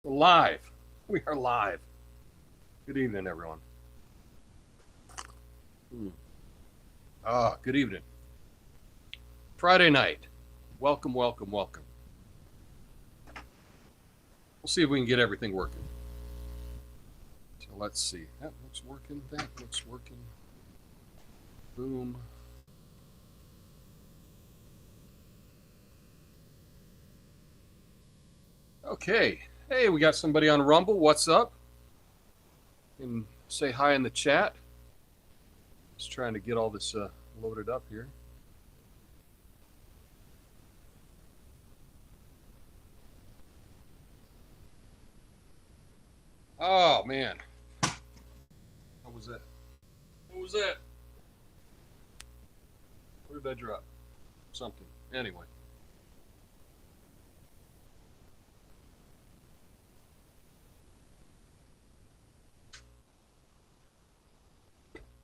We're live. We are live. Good evening, everyone. Good evening. Friday night. Welcome, welcome, welcome. We'll see if we can get everything working. So let's see. That looks working. That looks working. Boom. Okay. Hey, we got somebody on Rumble. What's up? And say hi in the chat. Just trying to get all this loaded up here. Oh, man. What was that? What was that? Where did I drop? Something. Anyway.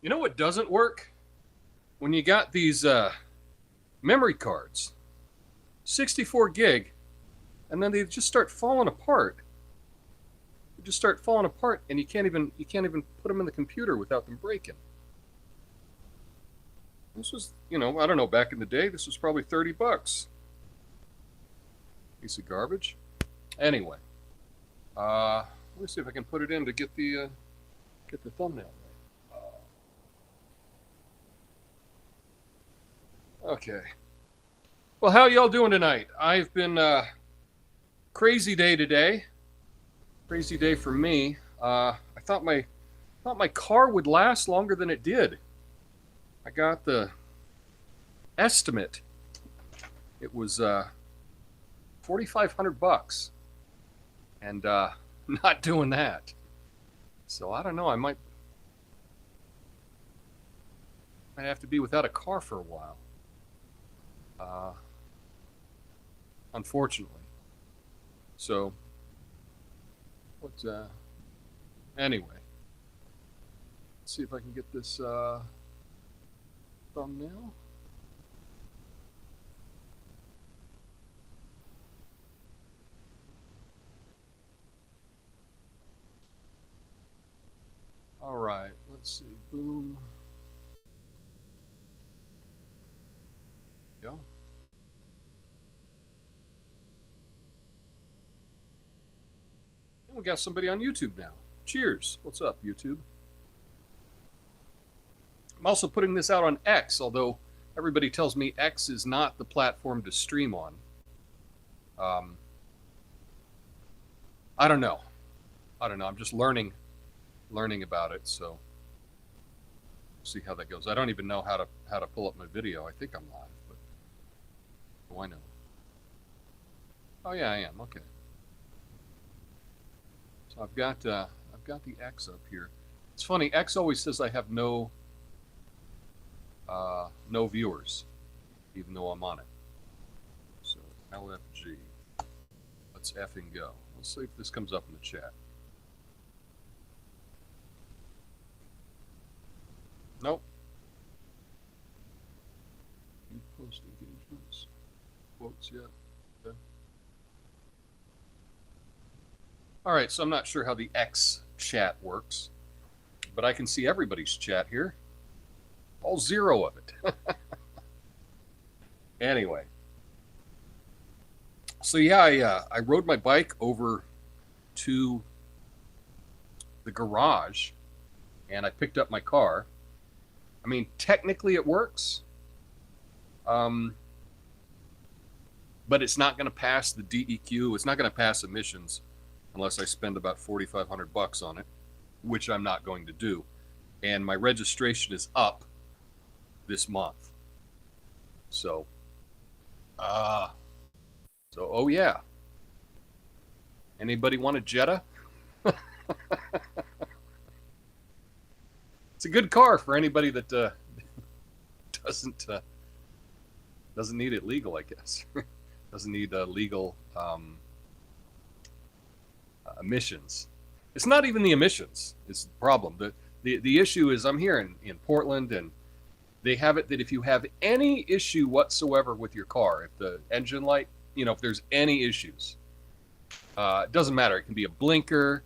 You know what doesn't work? When you got these memory cards, 64 gig, and then they just start falling apart. They just start falling apart, and you can't even put them in the computer without them breaking. This was, I don't know, back in the day, this was probably $30. Piece of garbage. Anyway, let me see if I can put it in to get the thumbnail. Okay. Well, how y'all doing tonight? I've been crazy day today. Crazy day for me. I thought my car would last longer than it did. I got the estimate. It was $4,500, and not doing that. So I don't know. I might have to be without a car for a while. Unfortunately. So, anyway, let's see if I can get this thumbnail. All right, let's see. Boom. Go. We got somebody on YouTube now. Cheers. What's up, YouTube? I'm also putting this out on X, although everybody tells me X is not the platform to stream on. I don't know. I'm just learning about it, so we'll see how that goes. I don't even know how to pull up my video. I think I'm live, but oh, I know. Oh yeah, I am. Okay. So I've got the X up here. It's funny. X always says I have no viewers, even though I'm on it. So LFG. Let's effing go. Let's see if this comes up in the chat. Nope. Post engagements. Quotes yet. Okay. All right, so I'm not sure how the X chat works, but I can see everybody's chat here. All zero of it. Anyway. So yeah, I rode my bike over to the garage, and I picked up my car. I mean, technically it works, but it's not going to pass the DEQ. It's not going to pass emissions unless I spend about $4,500 on it, which I'm not going to do. And my registration is up this month. So, oh yeah. Anybody want a Jetta? It's a good car for anybody that doesn't need it legal, I guess. Doesn't need legal emissions. It's not even the emissions is the problem. The issue is I'm here in Portland, and they have it that if you have any issue whatsoever with your car, if the engine light, if there's any issues, It doesn't matter. It can be a blinker.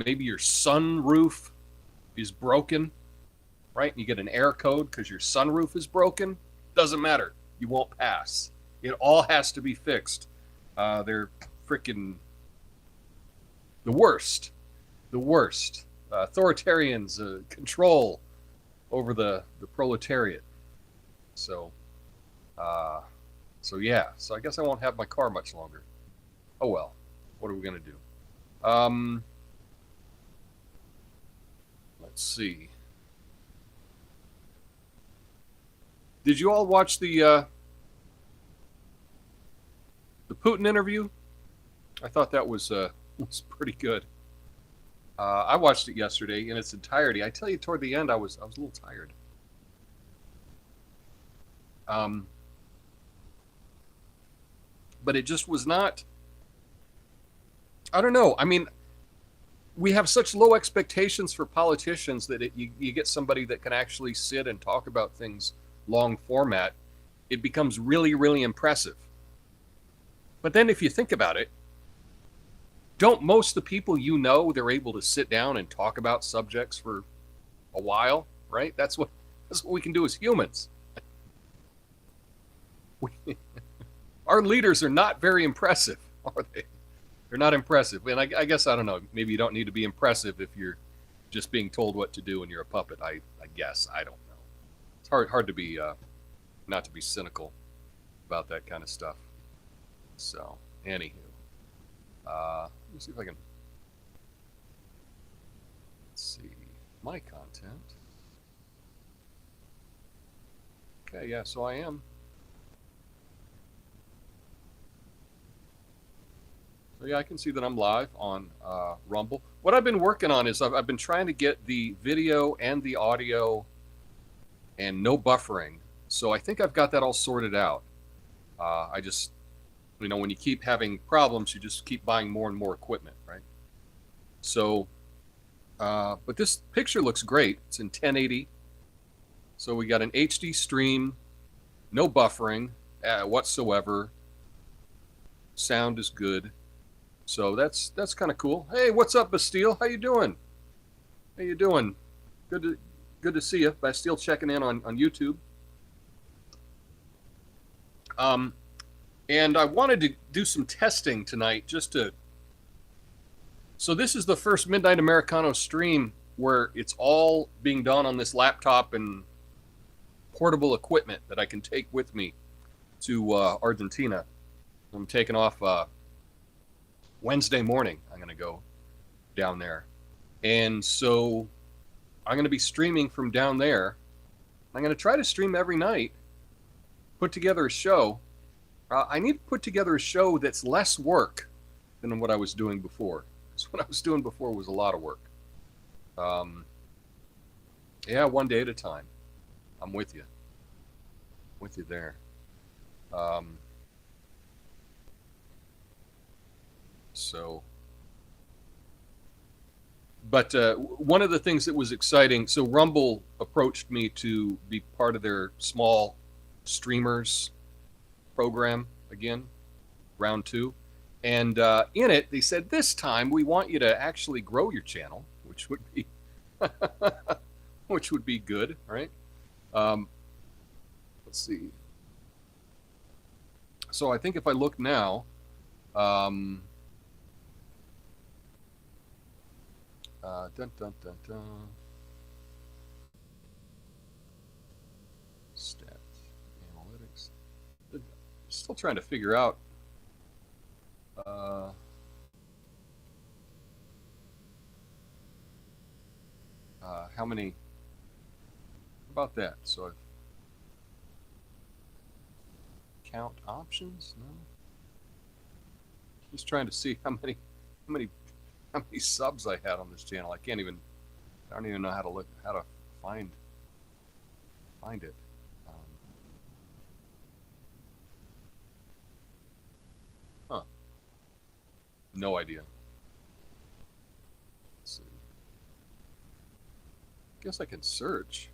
Maybe your sunroof is broken, right? And you get an error code because your sunroof is broken. Doesn't matter. You won't pass. It all has to be fixed. They're freaking the worst. The worst. Authoritarians control over the proletariat. So, yeah. So I guess I won't have my car much longer. Oh well. What are we gonna do? Let's see. Did you all watch the Putin interview? I thought that was pretty good. I watched it yesterday in its entirety. I tell you, toward the end, I was a little tired. But it just was not. I don't know. I mean, we have such low expectations for politicians that you get somebody that can actually sit and talk about things long format. It becomes really, really impressive. But then if you think about it, don't most of the people you know, they're able to sit down and talk about subjects for a while, right? That's what we can do as humans. Our leaders are not very impressive, are they? They're not impressive. And I guess, I don't know, maybe you don't need to be impressive if you're just being told what to do and you're a puppet. I guess. I don't know. It's hard to be, not to be cynical about that kind of stuff. So, anywho. Let me see if I can, let's see, my content. Okay, yeah, so I am. So yeah, I can see that I'm live on Rumble. What I've been working on is I've been trying to get the video and the audio and no buffering. So I think I've got that all sorted out. I just, when you keep having problems, you just keep buying more and more equipment, right? So, but this picture looks great. It's in 1080. So we got an HD stream, no buffering whatsoever. Sound is good. So that's kind of cool. Hey, what's up, Bastille? How you doing? How you doing? Good to see you. Bastille checking in on YouTube. And I wanted to do some testing tonight so this is the first Midnight Americano stream where it's all being done on this laptop and portable equipment that I can take with me to Argentina. I'm taking off Wednesday morning. I'm going to go down there. And so I'm going to be streaming from down there. I'm going to try to stream every night, put together a show. I need to put together a show that's less work than what I was doing before. Because what I was doing before was a lot of work. Yeah, one day at a time. I'm with you. With you there. But one of the things that was exciting, so Rumble approached me to be part of their small streamers program again, round 2. And in it, they said, this time we want you to actually grow your channel, which would be good, right? Let's see. So I think if I look now, dun, dun, dun, dun. Stats, analytics. Still trying to figure out how many. About that. So I've count options. No. Just trying to see how many subs I had on this channel. I don't even know how to find it. No idea. Let's see. Guess I can search.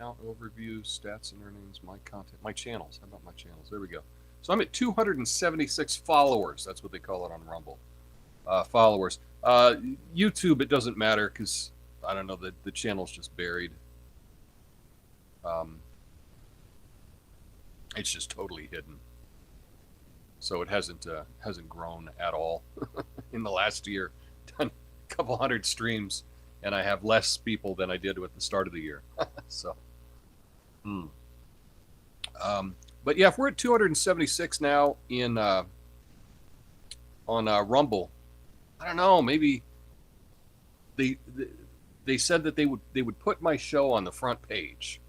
Account overview, stats and earnings, my content, my channels. How about my channels? There we go. So I'm at 276 followers. That's what they call it on Rumble. Followers. YouTube, it doesn't matter because, I don't know, the channel's just buried. It's just totally hidden. So it hasn't grown at all in the last year. Done a couple hundred streams, and I have less people than I did at the start of the year. So, but yeah, if we're at 276 now in on Rumble, I don't know. Maybe they said that they would put my show on the front page.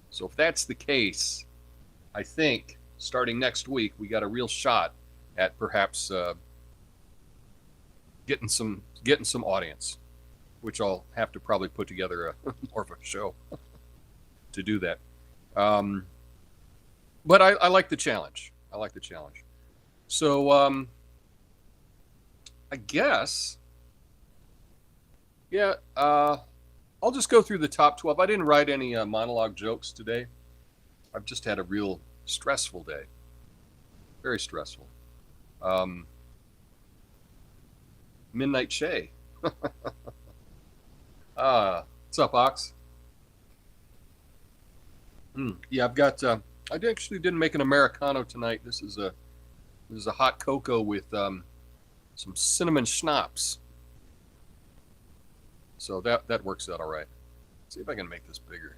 So if that's the case, I think starting next week we got a real shot at perhaps getting some audience, which I'll have to probably put together more of a show to do that. But I like the challenge. I like the challenge. So I guess, yeah, I'll just go through the top 12. I didn't write any monologue jokes today. I've just had a real stressful day. Very stressful. Midnight Shay. What's up, Ox? Yeah, I've got. I actually didn't make an Americano tonight. This is a hot cocoa with some cinnamon schnapps. So that works out all right. Let's see if I can make this bigger.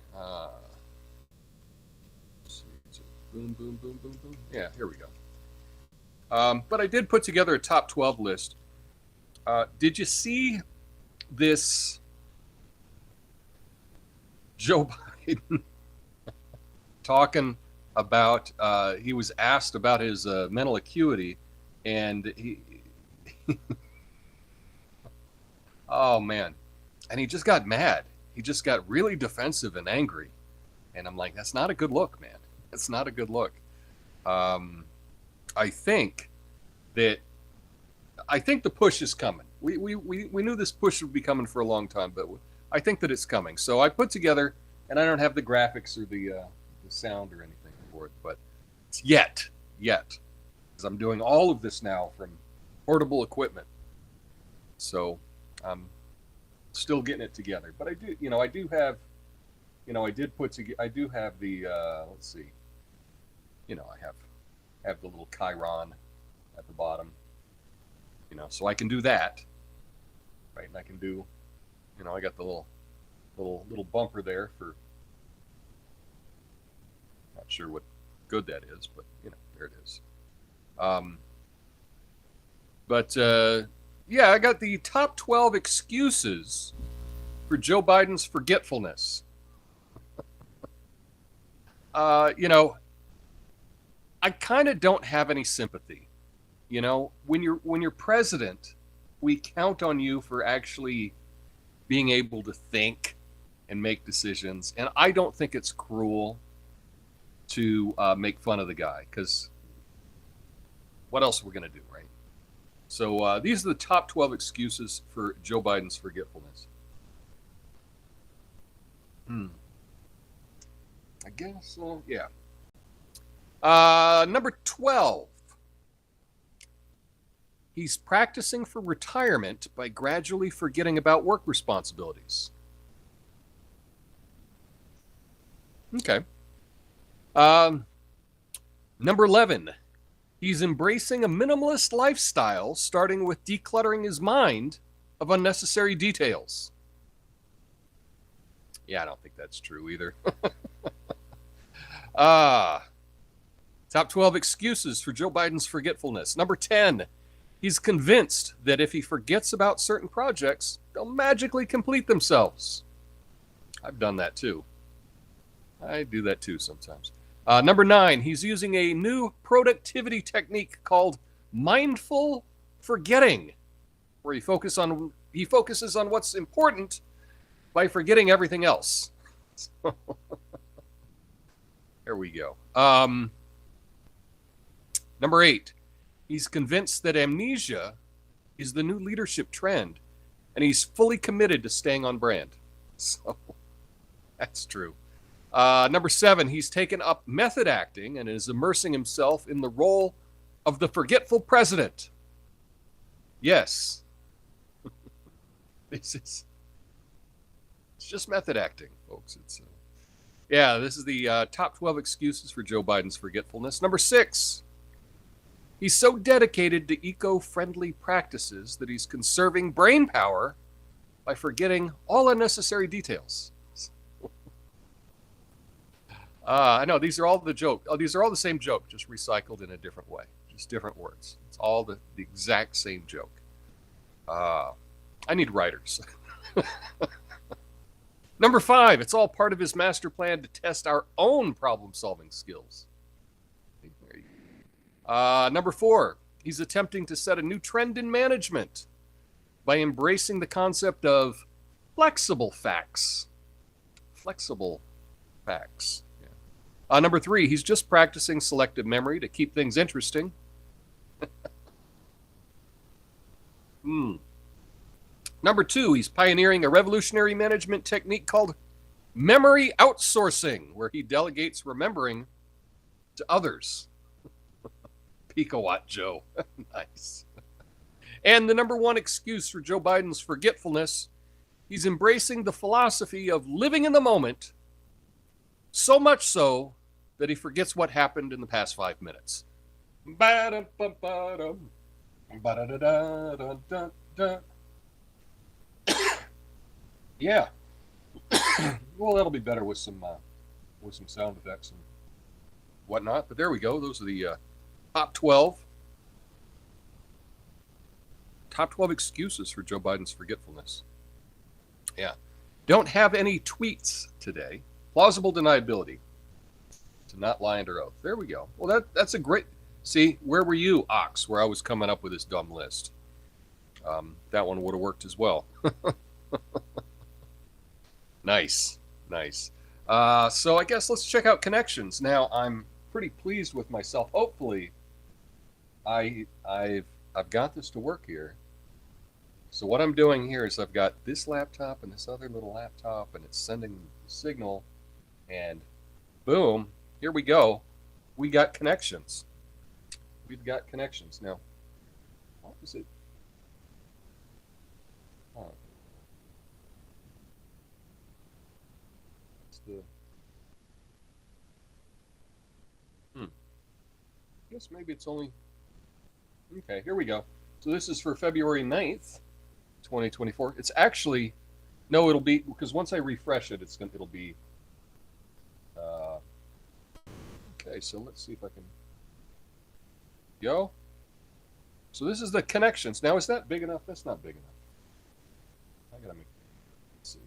Let's see. Boom, boom, boom, boom, boom. Yeah, here we go. But I did put together a top 12 list. Did you see this Joe Biden talking about, he was asked about his mental acuity, and he oh man, and he just got mad. He just got really defensive and angry, and I'm like, that's not a good look, man. That's not a good look. I think the push is coming. We knew this push would be coming for a long time, but I think that it's coming. So I put together, and I don't have the graphics or the sound or anything for it, but it's yet, because I'm doing all of this now from portable equipment. So I'm still getting it together, but I do have the let's see, I have the little Chiron at the bottom, so I can do that, right? And I can do, I got the little bumper there for, not sure what good that is, but there it is. Yeah, I got the top 12 excuses for Joe Biden's forgetfulness. I kind of don't have any sympathy. When you're president, we count on you for actually being able to think and make decisions, and I don't think it's cruel to make fun of the guy, because what else are we going to do, right? So these are the top 12 excuses for Joe Biden's forgetfulness. I guess, yeah. Number 12. He's practicing for retirement by gradually forgetting about work responsibilities. Okay. Number 11. He's embracing a minimalist lifestyle, starting with decluttering his mind of unnecessary details. Yeah, I don't think that's true either. Top 12 excuses for Joe Biden's forgetfulness. Number 10. He's convinced that if he forgets about certain projects, they'll magically complete themselves. I've done that too. I do that too sometimes. Number 9, he's using a new productivity technique called mindful forgetting, where he focuses on what's important by forgetting everything else. There we go. Number 8, he's convinced that amnesia is the new leadership trend, and he's fully committed to staying on brand. So, That's true. Number 7, he's taken up method acting and is immersing himself in the role of the forgetful president. Yes. It's just method acting, folks. This is the top 12 excuses for Joe Biden's forgetfulness. Number 6, he's so dedicated to eco-friendly practices that he's conserving brain power by forgetting all unnecessary details. I know these are all the joke. Oh, these are all the same joke, just recycled in a different way, just different words. It's all the exact same joke. I need writers. Number 5, it's all part of his master plan to test our own problem-solving skills. Number 4, he's attempting to set a new trend in management by embracing the concept of flexible facts. Flexible facts. Yeah. Number 3, he's just practicing selective memory to keep things interesting. Number 2, he's pioneering a revolutionary management technique called memory outsourcing, where he delegates remembering to others. Picowatt Joe. Nice. And the number 1 excuse for Joe Biden's forgetfulness, he's embracing the philosophy of living in the moment, so much so that he forgets what happened in the past 5 minutes. Yeah. Well, that'll be better with some sound effects and whatnot. But there we go. Those are the top 12 excuses for Joe Biden's forgetfulness. Yeah. Don't have any tweets today. Plausible deniability. To not lie under oath. There we go. Well, that's a great... See, where were you, Ox, where I was coming up with this dumb list? That one would have worked as well. Nice. So I guess let's check out connections. Now, I'm pretty pleased with myself. Hopefully, I've got this to work here. So what I'm doing here is I've got this laptop and this other little laptop, and it's sending the signal, and boom, here we go. We got connections. We've got connections. Now, what is it? Oh. It's the... I guess maybe it's only... Okay, here we go. So this is for February 9th, 2024. It's actually... No, it'll be... Because once I refresh it, it'll be... Okay, so let's see if I can... Go. So this is the connections. Now, is that big enough? That's not big enough. I gotta make... Let's see.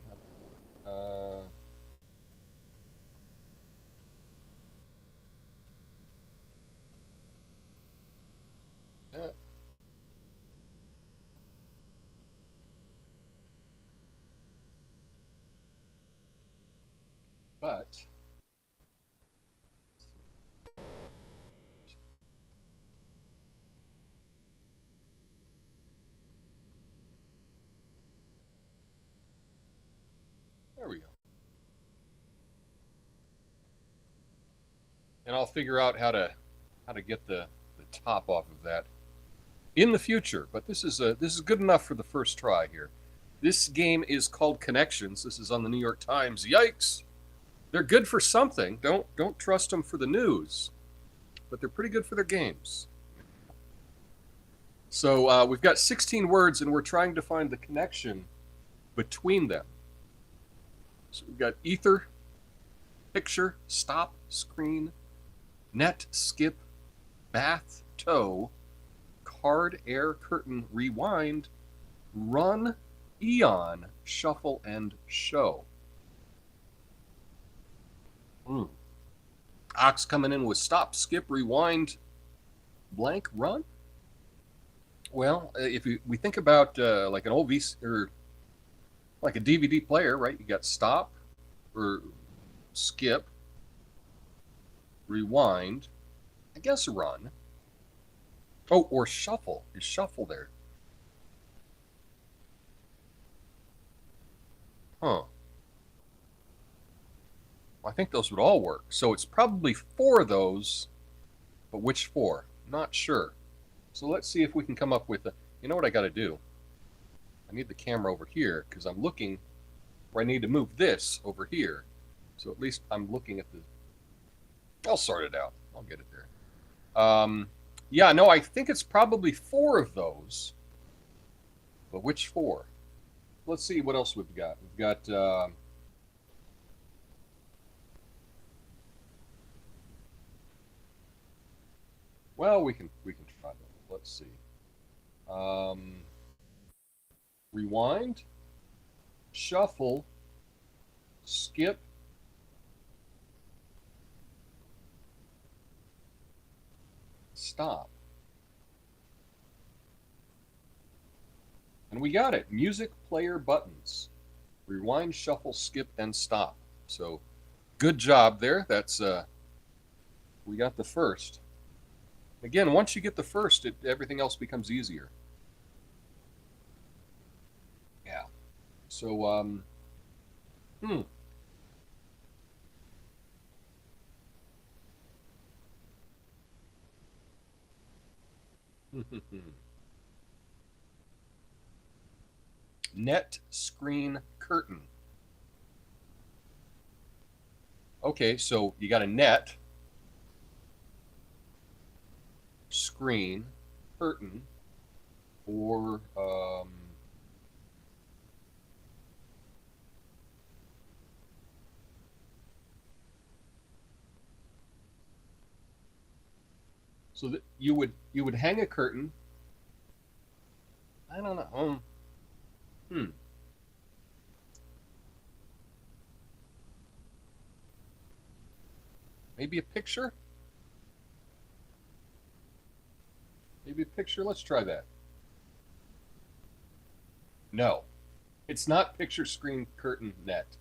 But... There we go. And I'll figure out how to get the top off of that in the future. But this is good enough for the first try here. This game is called Connections. This is on the New York Times. Yikes! They're good for something. Don't trust them for the news, but they're pretty good for their games. So we've got 16 words, and we're trying to find the connection between them. So we've got ether, picture, stop, screen, net, skip, bath, toe, card, air, curtain, rewind, run, eon, shuffle, and show. Ox coming in with stop, skip, rewind, blank, run. Well, if we think about like an old VC or like a DVD player, right? You got stop or skip, rewind, I guess run. Oh, or shuffle. Is shuffle there? Huh. I think those would all work. So it's probably 4 of those, but which 4? Not sure. So let's see if we can come up with a, you know what I got to do? I need the camera over here because I'm looking where I need to move this over here. So at least I'm looking at the, I'll sort it out. I'll get it there. Yeah, no, I think it's probably 4 of those. But which 4? Let's see what else we've got. We've got, well, we can try that. Let's see. Rewind, shuffle, skip, stop. And we got it. Music player buttons. Rewind, shuffle, skip, and stop. So good job there. That's we got the first. Again, once you get the first, everything else becomes easier. Yeah. So net screen curtain. Okay, so you got a net, screen, curtain, or so that you would hang a curtain. I don't know. Maybe a picture? Maybe a picture? Let's try that. No, it's not picture screen curtain net.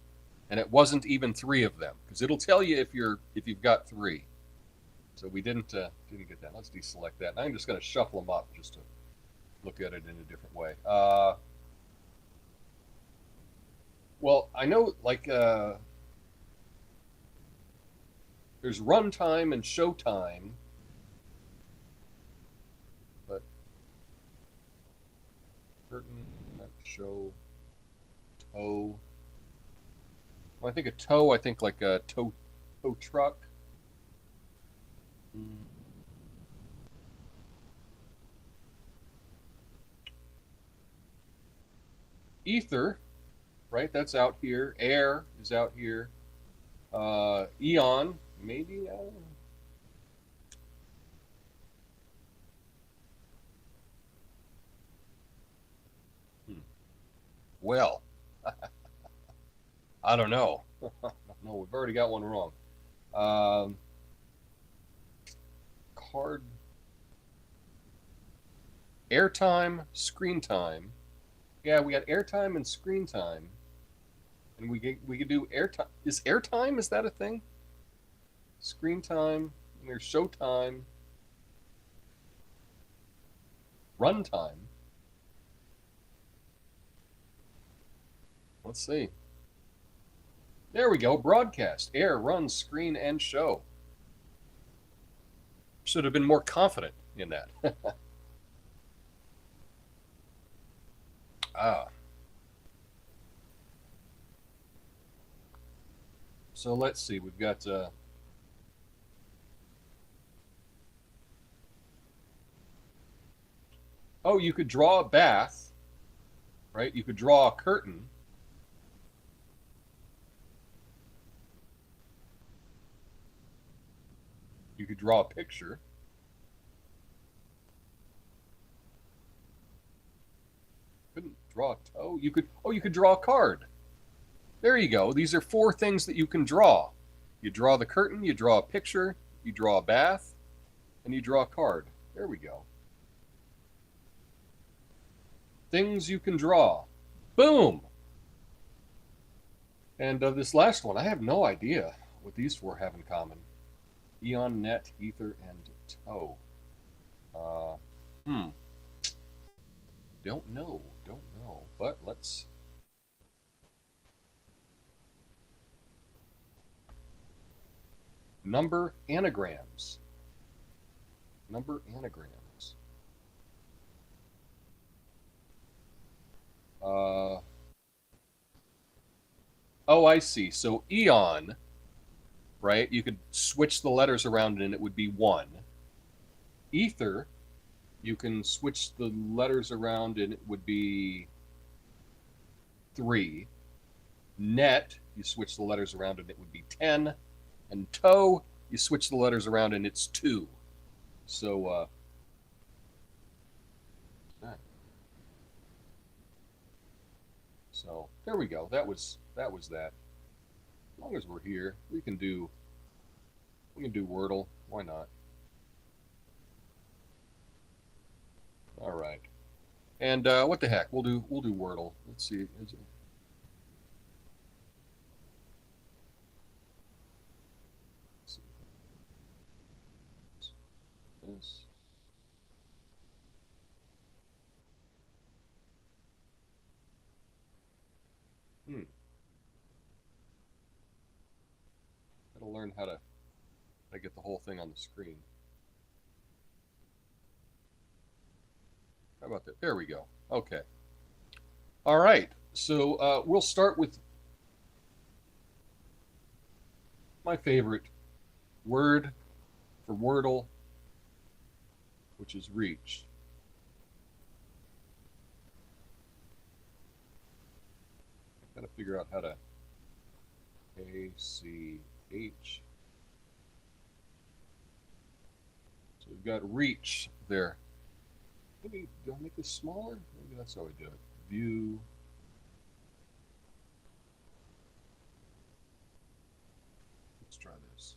And it wasn't even 3 of them, because it'll tell you if you've got 3. So we didn't get that. Let's deselect that. And I'm just going to shuffle them up just to look at it in a different way. Well, I know like there's runtime and showtime, but curtain, not show, tow. When I think of tow, I think like a tow truck. Ether, right? That's out here. Air is out here. Eon, maybe. Well, I don't know. No, we've already got one wrong. Card. Airtime, screen time. Yeah, we got airtime and screen time. And we could do airtime. Is airtime, is that a thing? Screen time, and there's showtime. Runtime. Let's see. There we go. Broadcast, air, run, screen, and show. Should have been more confident in that. So let's see. We've got oh, you could draw a bath, right? You could draw a curtain. You could draw a picture. Couldn't draw a toe. You could draw a card. There you go. These are 4 things that you can draw. You draw the curtain, you draw a picture, you draw a bath, and you draw a card. There we go. Things you can draw. Boom! And this last one, I have no idea what these 4 have in common. Eon, net, ether, and tow. Don't know. But let's... Number anagrams. Number anagrams. Oh, I see. So eon, right? You could switch the letters around and it would be 1. Ether, you can switch the letters around and it would be 3. Net, you switch the letters around and it would be 10. And toe, you switch the letters around and it's 2. So, so there we go. That was that. As long as we're here, we can do Wordle. Why not? All right. And what the heck? We'll do Wordle. Let's see. Is it... This. Gotta learn how to get the whole thing on the screen. How about that? There we go. Okay. All right. So we'll start with my favorite word for Wordle, which is reach. I've got to figure out how to ACH. So we've got reach there. Maybe, do I make this smaller? Maybe that's how I do it. View. Let's try this.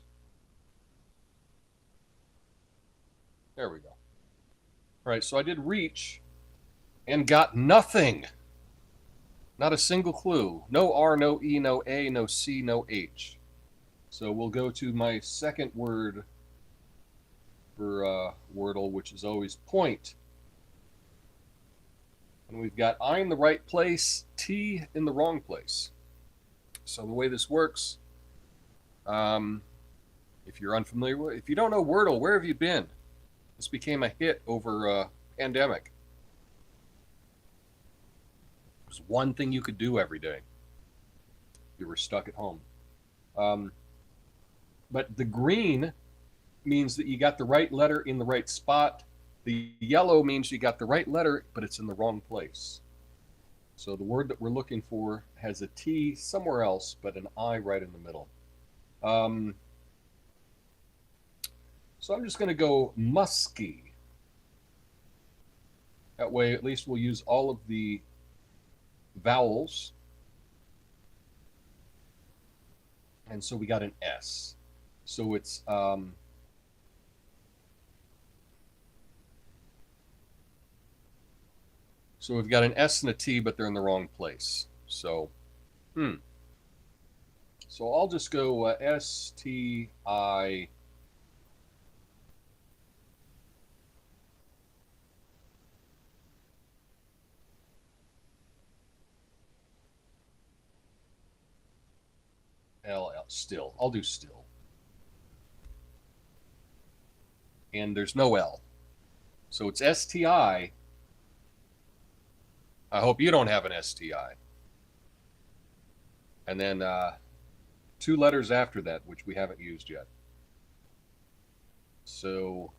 There we go. All right, so I did reach and got nothing. Not a single clue. No R, no E, no A, no C, no H. So we'll go to my second word for Wordle, which is always point. And we've got I in the right place, T in the wrong place. So the way this works, if you're unfamiliar with, if you don't know Wordle, where have you been? This became a hit over pandemic. It was one thing you could do every day. You were stuck at home. But the green means that you got the right letter in the right spot. The yellow means you got the right letter, but it's in the wrong place. So the word that we're looking for has a T somewhere else, but an I right in the middle. So I'm just going to go musky. That way, at least we'll use all of the vowels. And so we got an S. So it's so we've got an S and a T, but they're in the wrong place. So, So I'll just go S-T-I. L-L, still. I'll do still. And there's no L. So it's S-T-I. I hope you don't have an STI. And then 2 letters after that, which we haven't used yet. So,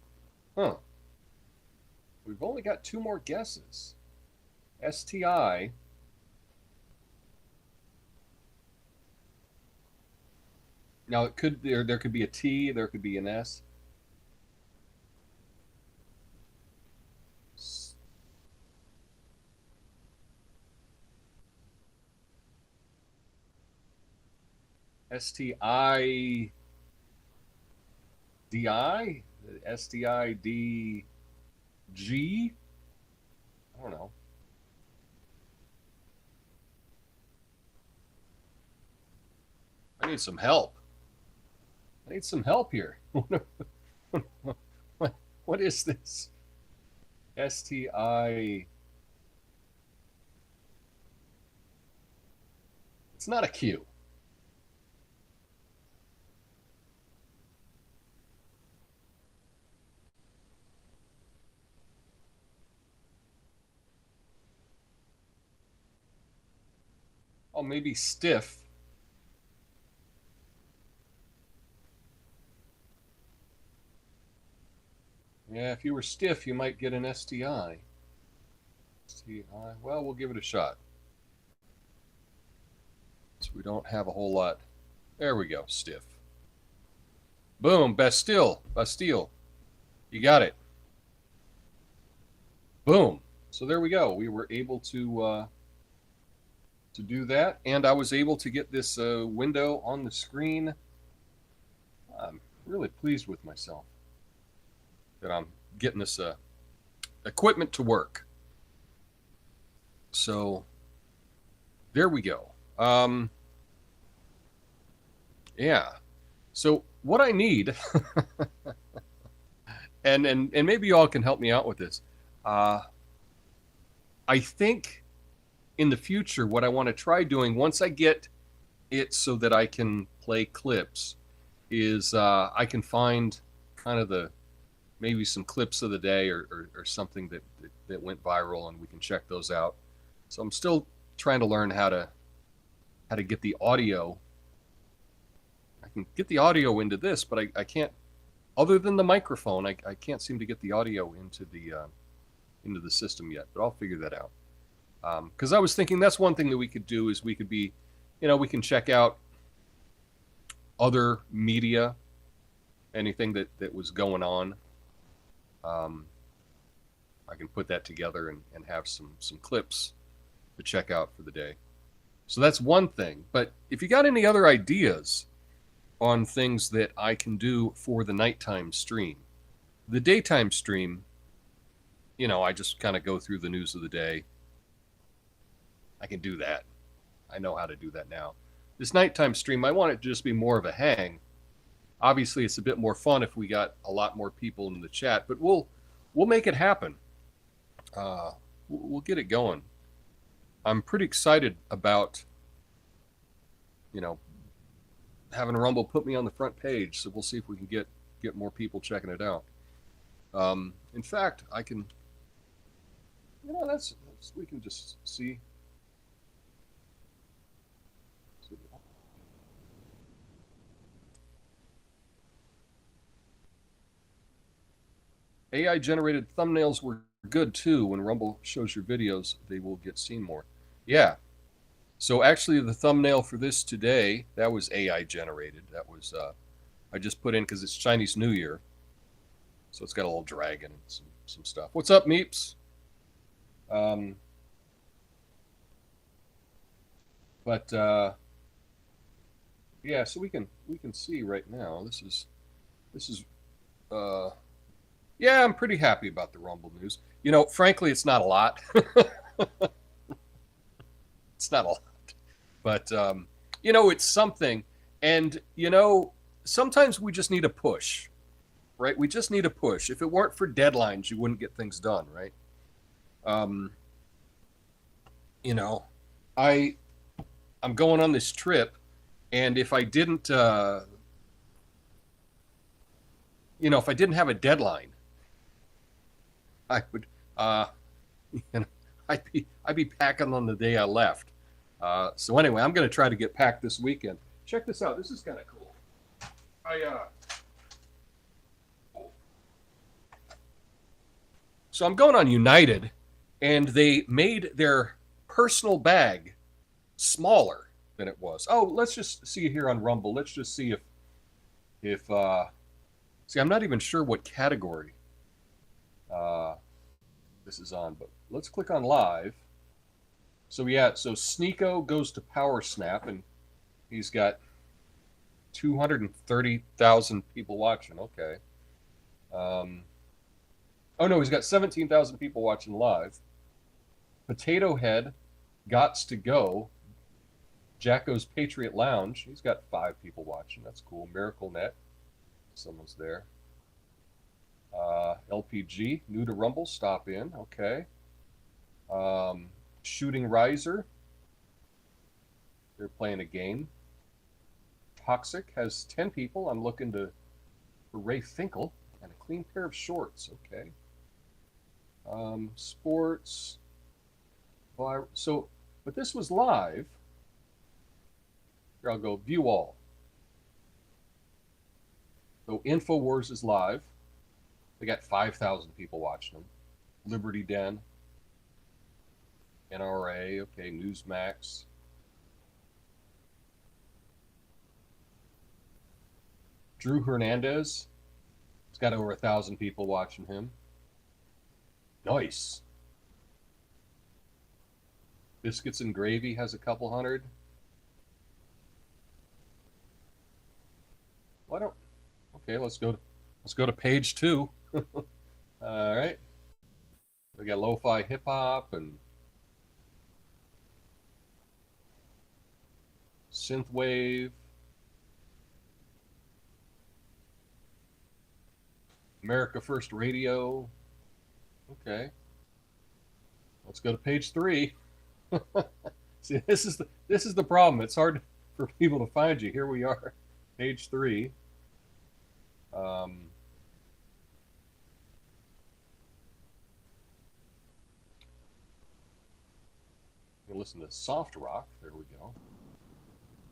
we've only got 2 more guesses. STI. Now it could there could be a T, there could be an S. STIDI? STIDG? I don't know. I need some help. I need some help here. What is this? STI. It's not a Q. Oh, maybe stiff. Yeah, if you were stiff, you might get an STI. STI. Well, we'll give it a shot. So we don't have a whole lot. There we go, stiff. Boom, Bastille. You got it. Boom. So there we go. We were able to do that, and I was able to get this window on the screen. I'm really pleased with myself that I'm getting this equipment to work. So there we go. Yeah. So what I need, and maybe you all can help me out with this. I think in the future, what I want to try doing once I get it so that I can play clips is I can find kind of maybe some clips of the day or something that went viral, and we can check those out. So I'm still trying to learn how to get the audio. I can get the audio into this, but I can't, other than the microphone, I can't seem to get the audio into the system yet, but I'll figure that out. Because I was thinking that's one thing that we could do is we could be, we can check out other media, anything that was going on. I can put that together and have some clips to check out for the day. So that's one thing. But if you got any other ideas on things that I can do for the nighttime stream, the daytime stream, I just kind of go through the news of the day. I can do that. I know how to do that now. This nighttime stream, I want it to just be more of a hang. Obviously, it's a bit more fun if we got a lot more people in the chat, but we'll make it happen. We'll get it going. I'm pretty excited about, having Rumble put me on the front page. So we'll see if we can get more people checking it out. In fact, I can, that's we can just see. AI generated thumbnails were good too. When Rumble shows your videos, they will get seen more. Yeah. So actually the thumbnail for this today, that was AI generated. That was, I just put in because it's Chinese New Year. So it's got a little dragon and some stuff. What's up, Meeps? Yeah, so we can see right now. This is yeah, I'm pretty happy about the Rumble news. Frankly, it's not a lot. It's not a lot. But, it's something. And, sometimes we just need a push, right? We just need a push. If it weren't for deadlines, you wouldn't get things done, right? I'm going on this trip, and if I didn't, if I didn't have a deadline, I would, I'd be packing on the day I left. So anyway, I'm going to try to get packed this weekend. Check this out. This is kind of cool. So I'm going on United, and they made their personal bag smaller than it was. Oh, let's just see here on Rumble. Let's just see if see, I'm not even sure what category this is on, but let's click on live. So yeah, so Sneeko goes to Power Snap, and he's got 230,000 people watching. Okay. Oh no, he's got 17,000 people watching live. Potato Head, Gots to Go, Jacko's Patriot Lounge. He's got 5 people watching. That's cool. Miracle Net, someone's there. LPG, new to Rumble, stop in. Okay. Shooting Riser, they're playing a game. Toxic has 10 people. I'm looking for Ray Finkel and a clean pair of shorts. Okay. Sports. So, but this was live. Here, I'll go view all. So InfoWars is live. They got 5,000 people watching them. Liberty Den, NRA, okay, Newsmax. Drew Hernandez, he's got over 1,000 people watching him. Nice. Biscuits and Gravy has a couple hundred. Why don't? Okay, let's go to page 2. All right. We got lo-fi hip hop and synthwave. America First Radio. Okay. Let's go to page 3. See, this is the problem. It's hard for people to find you. Here we are, page 3. You listen to soft rock. There we go.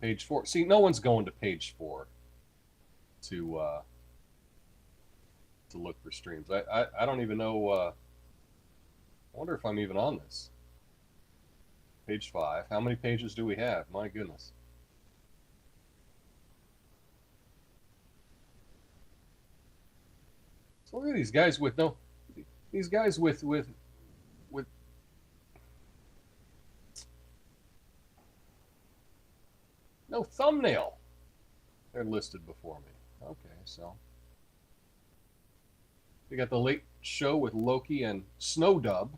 Page 4. See, no one's going to page 4 to look for streams. I don't even know. I wonder if I'm even on this. Page 5. How many pages do we have? My goodness. So look at these guys with no. These guys with no thumbnail. They're listed before me. Okay, so we got the Late Show with Loki and Snowdub.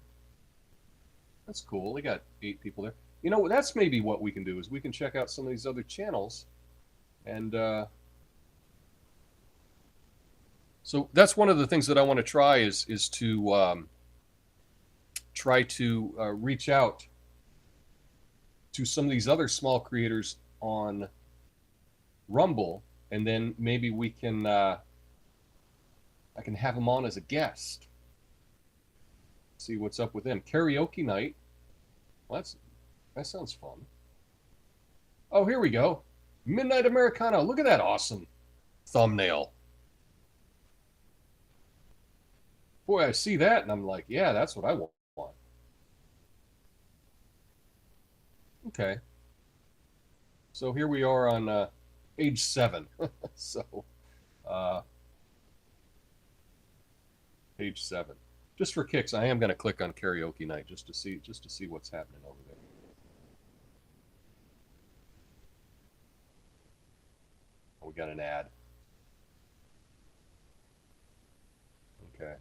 That's cool. They got 8 people there. You know, that's maybe what we can do is we can check out some of these other channels, and so that's one of the things that I want to try is to try to reach out to some of these other small creators on Rumble, and then maybe we can I can have them on as a guest. See what's up with them. Karaoke night. Well, that sounds fun. Oh, here we go. Midnight Americano. Look at that awesome thumbnail. Boy, I see that and I'm like, yeah, that's what I want. Okay. So here we are on page 7. So, page 7. Just for kicks, I am going to click on karaoke night just to see what's happening over there. Oh, we got an ad. Okay.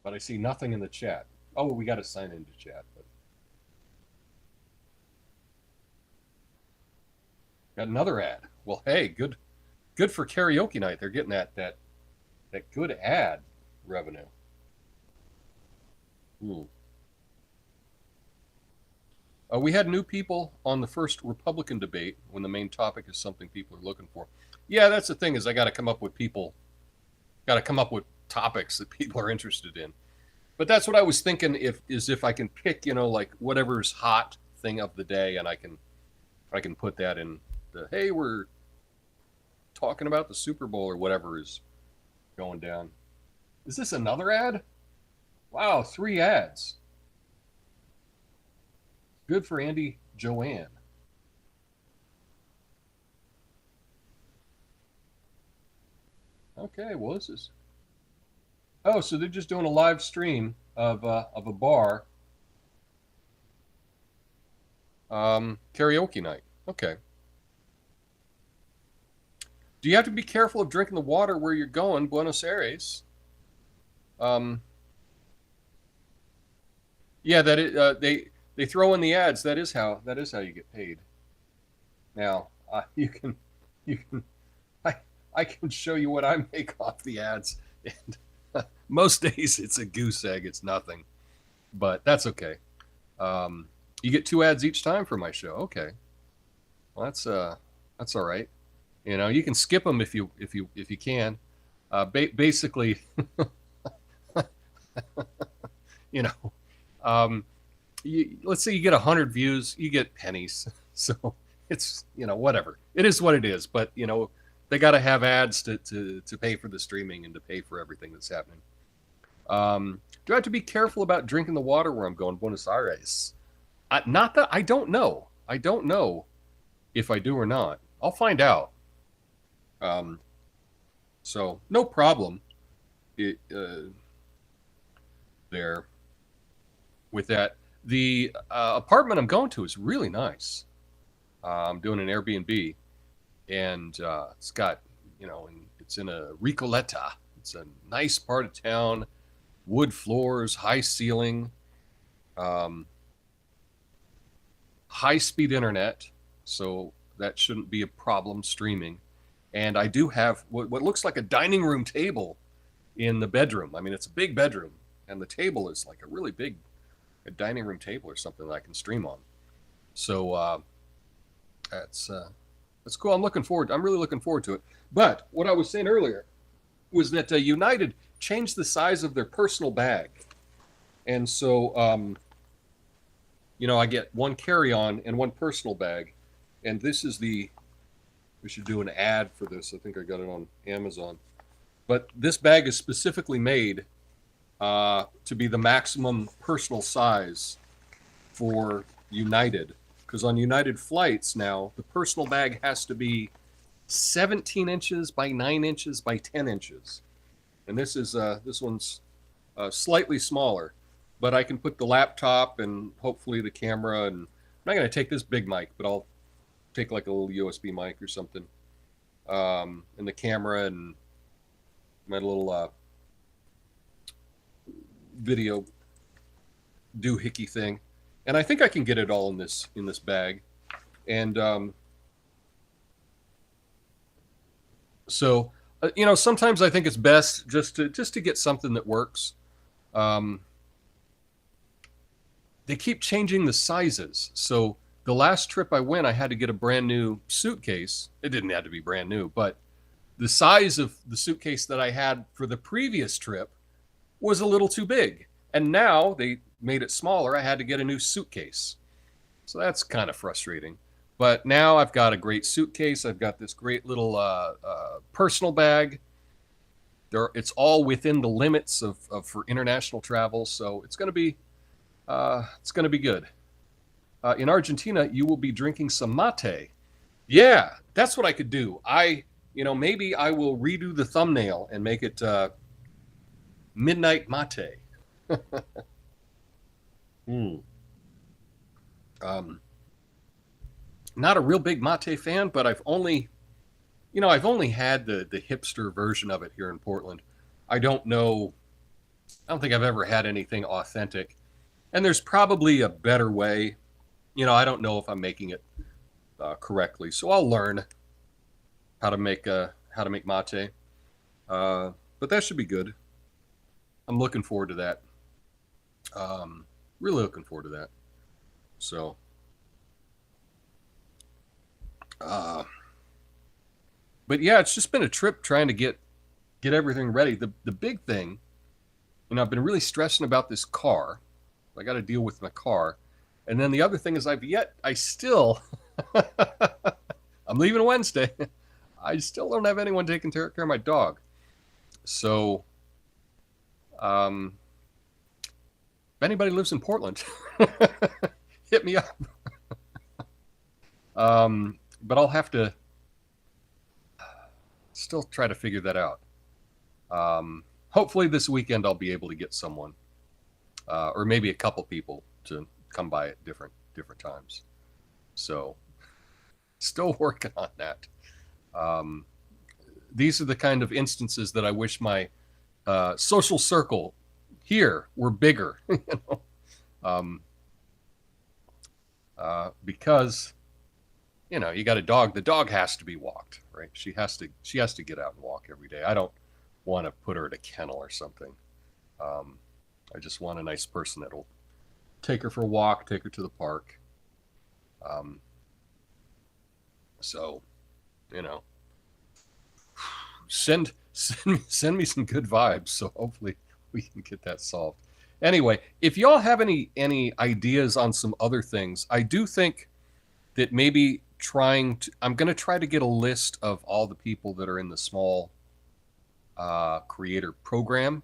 But I see nothing in the chat. Oh, we got to sign into chat. But got another ad. Well, hey, good for karaoke night. They're getting that good ad revenue. We had new people on the first Republican debate when the main topic is something people are looking for. Yeah, that's the thing is I got to come up with topics that people are interested in. But that's what I was thinking if I can pick, like whatever's hot thing of the day, and I can put that in the, hey, we're talking about the Super Bowl or whatever is going down. Is this another ad? Wow, 3 ads. Good for Andy Joanne. Okay, well, this is... Oh, so they're just doing a live stream of a bar. Karaoke night. Okay. Do you have to be careful of drinking the water where you're going, Buenos Aires? Yeah, that is, they throw in the ads. That is how you get paid. Now I can show you what I make off the ads, and most days it's a goose egg. It's nothing, but that's okay. You get 2 ads each time for my show. Okay, well that's all right. You can skip them if you can. Basically, let's say you get 100 views, you get pennies. So it's, whatever. It is what it is. But, they got to have ads to pay for the streaming and to pay for everything that's happening. Do I have to be careful about drinking the water where I'm going, Buenos Aires? Not that I don't know. I don't know if I do or not. I'll find out. So no problem there with that. The apartment I'm going to is really nice. I'm doing an Airbnb, and it's got, it's in a Recoleta. It's a nice part of town, wood floors, high ceiling, high-speed internet, so that shouldn't be a problem streaming. And I do have what looks like a dining room table in the bedroom. I mean, it's a big bedroom, and the table is like a really big dining room table or something that I can stream on. So that's cool. I'm really looking forward to it. But what I was saying earlier was that United changed the size of their personal bag. And so, I get one carry-on and one personal bag. And this is we should do an ad for this. I think I got it on Amazon. But this bag is specifically made to be the maximum personal size for United. Because on United flights now, the personal bag has to be 17 inches by 9 inches by 10 inches. And this one's slightly smaller. But I can put the laptop and hopefully the camera. And I'm not going to take this big mic, but I'll take like a little USB mic or something. And the camera and my little video doohickey thing. And I think I can get it all in this bag. And so sometimes I think it's best just to get something that works. They keep changing the sizes. So the last trip I went, I had to get a brand new suitcase. It didn't have to be brand new, but the size of the suitcase that I had for the previous trip was a little too big. And now they made it smaller. I had to get a new suitcase. So that's kind of frustrating. But now I've got a great suitcase. I've got this great little personal bag. It's all within the limits of for international travel. So it's going to be good. In Argentina, you will be drinking some mate. Yeah, that's what I could do. Maybe I will redo the thumbnail and make it midnight mate. Not a real big mate fan, but I've only had the hipster version of it here in Portland. I don't think I've ever had anything authentic. And there's probably a better way. I don't know if I'm making it correctly, so I'll learn how to make mate. But that should be good. I'm looking forward to that. Really looking forward to that. So, but yeah, it's just been a trip trying to get everything ready. The big thing, I've been really stressing about this car. I got to deal with my car. And then the other thing is I'm leaving Wednesday. I still don't have anyone taking care of my dog. So, if anybody lives in Portland, hit me up. But I'll have to still try to figure that out. Hopefully this weekend I'll be able to get someone. Or maybe a couple people to come by at different times. So, still working on that. These are the kind of instances that I wish my social circle here were bigger. Because you got a dog. The dog has to be walked, right? She has to get out and walk every day. I don't want to put her in a kennel or something. I just want a nice person that'll take her for a walk, take her to the park. So, send me some good vibes. So hopefully we can get that solved. Anyway, if y'all have any ideas on some other things, I do think that maybe I'm going to try to get a list of all the people that are in the small creator program.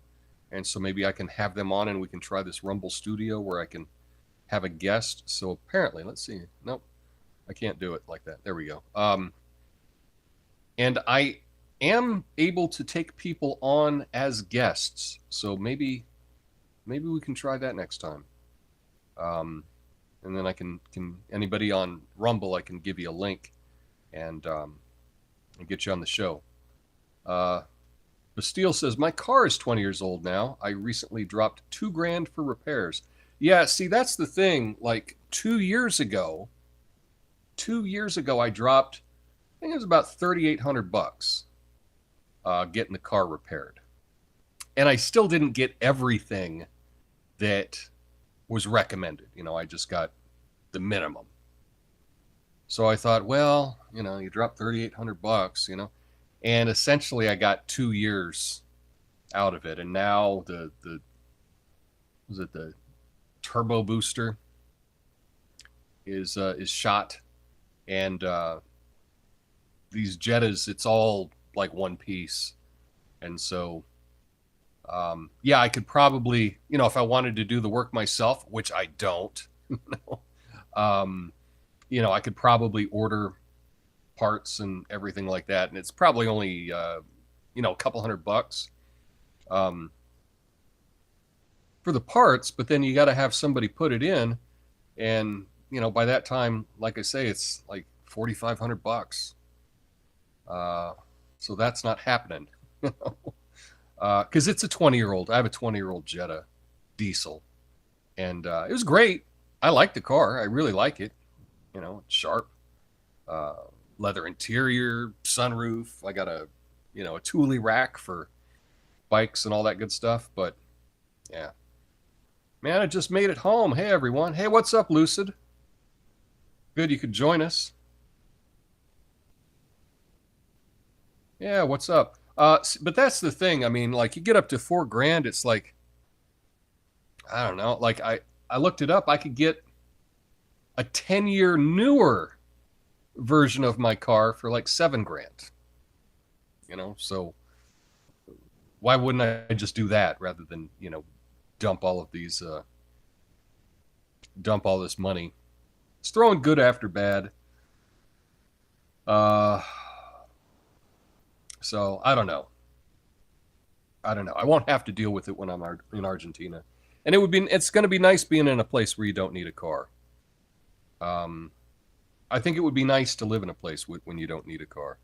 And so maybe I can have them on and we can try this Rumble Studio where I can have a guest. So apparently, let's see. Nope, I can't do it like that. There we go. And I am able to take people on as guests. So maybe we can try that next time. And then I can anybody on Rumble, I can give you a link and get you on the show. Bastille says, my car is 20 years old now. I recently dropped $2,000 for repairs. Yeah, see, that's the thing. Like 2 years ago, I dropped, I think it was about $3,800 getting the car repaired. And I still didn't get everything that was recommended. I just got the minimum. So I thought, well, you dropped $3,800, and essentially I got 2 years out of it. And now the turbo booster is shot, and these Jettas, it's all like one piece. And so yeah, I could probably, if I wanted to do the work myself, which I don't, I could probably order parts and everything like that. And it's probably only, a couple $100 for the parts, but then you got to have somebody put it in. And, by that time, like I say, it's like $4,500. So that's not happening. Because it's a 20-year-old. I have a 20-year-old Jetta diesel, and it was great. I like the car. I really like it. It's sharp, leather interior, sunroof. I got a Thule rack for bikes and all that good stuff. But yeah, man, I just made it home. Hey everyone. Hey, what's up, Lucid? Good, you could join us. Yeah, what's up? But that's the thing. I mean, like you get up to $4,000, it's like, I don't know. Like I looked it up. I could get a 10-year newer version of my car for like $7,000. So why wouldn't I just do that rather than, dump all this money? It's throwing good after bad. So I don't know. I won't have to deal with it when I'm in Argentina. And it's going to be nice being in a place where you don't need a car. I think it would be nice to live in a place when you don't need a car.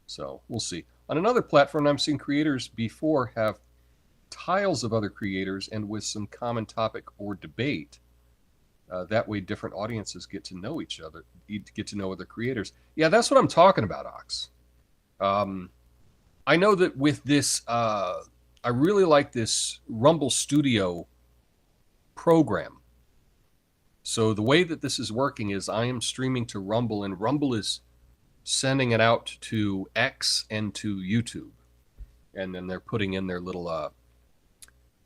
So we'll see. On another platform, I'm seeing creators before have tiles of other creators and with some common topic or debate. That way different audiences get to know each other, get to know other creators. Yeah, that's what I'm talking about, Ox. I know that with this, I really like this Rumble Studio program. So the way that this is working is I am streaming to Rumble, and Rumble is sending it out to X and to YouTube. And then they're putting in their little, up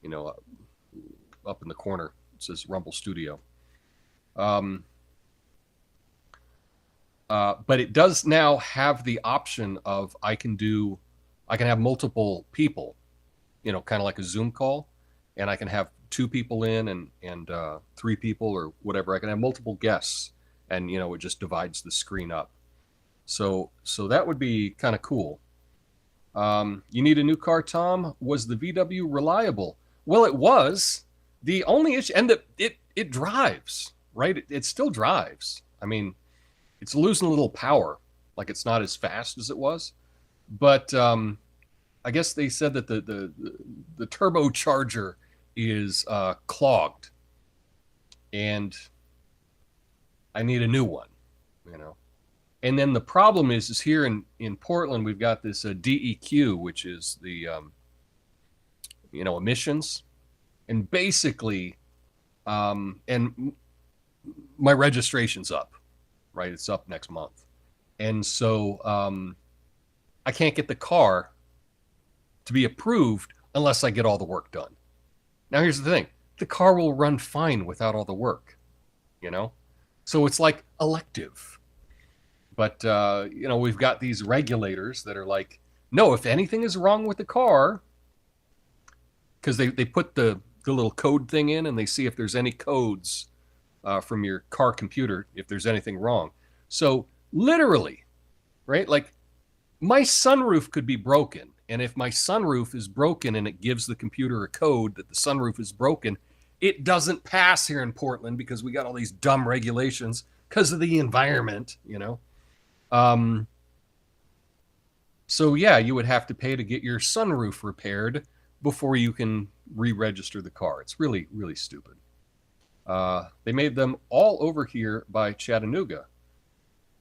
in the corner, it says Rumble Studio. But it does now have the option of I can have multiple people, kind of like a Zoom call, and I can have 2 people in and 3 people or whatever. I can have multiple guests, and it just divides the screen up. So that would be kind of cool. You need a new car, Tom? Was the VW reliable? Well, it was. The only issue, and it drives, right? It still drives. I mean, it's losing a little power, like it's not as fast as it was. But I guess they said that the turbocharger is clogged, and I need a new one, And then the problem is here in Portland, we've got this DEQ, which is the emissions, and basically, and my registration's up, right? It's up next month, and so I can't get the car to be approved unless I get all the work done. Now, here's the thing. the car will run fine without all the work, you know? So it's like elective. But, we've got these regulators that are like, no, if anything is wrong with the car, because they put the little code thing in and they see if there's any codes from your car computer, if there's anything wrong. So literally, right? Like my sunroof could be broken. And if my sunroof is broken and it gives the computer a code that the sunroof is broken, it doesn't pass here in Portland because we got all these dumb regulations because of the environment, So yeah, you would have to pay to get your sunroof repaired before you can re-register the car. It's really, really stupid. They made them all over here by Chattanooga.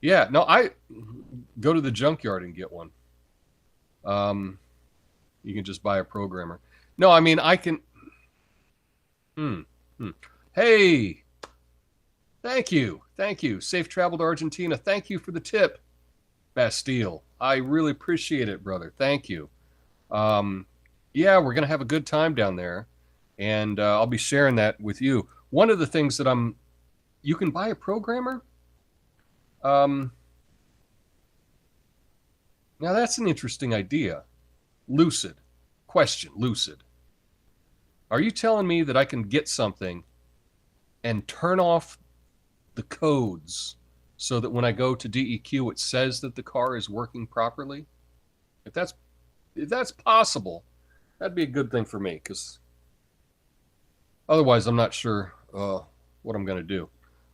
Yeah, no, I go to the junkyard and get one. You can just buy a programmer. No, I mean, I can. Hey, thank you. Safe travel to Argentina. Thank you for the tip, Bastille. I really appreciate it, brother. Thank you. Yeah, we're gonna have a good time down there, and I'll be sharing that with you. One of the things that you can buy a programmer. Now that's an interesting idea. Lucid. Question, Lucid. Are you telling me that I can get something and turn off the codes so that when I go to DEQ, it says that the car is working properly? If that's possible, that'd be a good thing for me, because otherwise I'm not sure what I'm going to do.